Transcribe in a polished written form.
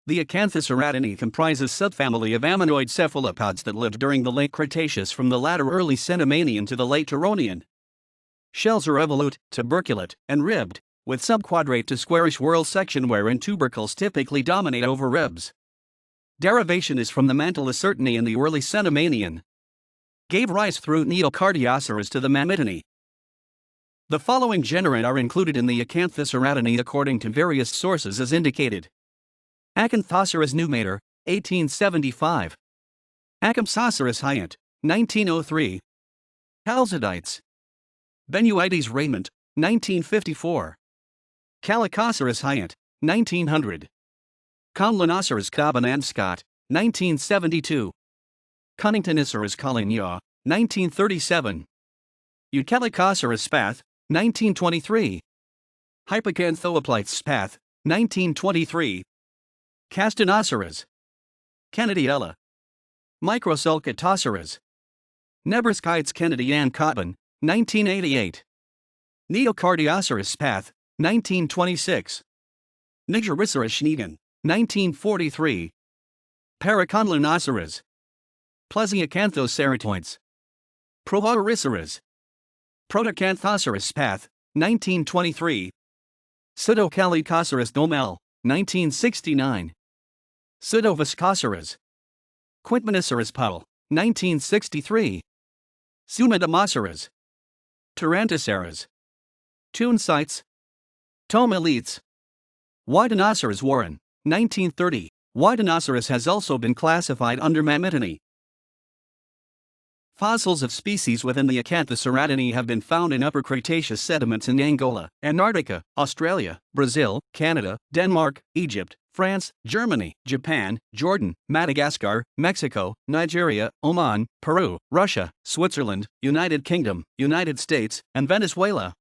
The Acanthoceratinae comprises subfamily of ammonoid cephalopods that lived during the Late Cretaceous from the latter early Cenomanian to the Late Turonian. Shells are evolute, tuberculate, and ribbed, with subquadrate to squarish whorl section wherein tubercles typically dominate over ribs. Derivation is from the Mantellicertinae in the early Cenomanian. Gave rise through Neocardioceras to the Mammitinae. The following genera are included in the Acanthoceratinae according to various sources as indicated. Acanthoceras numator, 1875. Acanthoceras hyant, 1903. Chalcidites. Benuides Raymond, 1954. Calicoceras hyant, 1900. Conlinoceras Scott, 1972. Cunningtoniceras Collignaw, 1937. Eucalicoceras spath, 1923. Hypocanthoplites spath, 1923. Castanoceras. Kennediella. Microsulcatoceras. Nebraschites Kennedy and Cotton, 1988. Neocardioceras spath, 1926. Nigericeras Schneegen, 1943. Paraconlinoceras. Plesiacanthoceratoids. Prohoriceras. Protacanthoceras spath, 1923. Pseudocalicoceras domel, 1969. Pseudoviscoceras. Quintmaniceras Powell, 1963. Sumidamoceras. Tarantoceras. Tunesites. Tomelites. Whitenoceras wherein, 1930. Whitenoceras has also been classified under Mammitinae. Fossils of species within the Acanthoceratinae have been found in Upper Cretaceous sediments in Angola, Antarctica, Australia, Brazil, Canada, Denmark, Egypt, France, Germany, Japan, Jordan, Madagascar, Mexico, Nigeria, Oman, Peru, Russia, Switzerland, United Kingdom, United States, and Venezuela.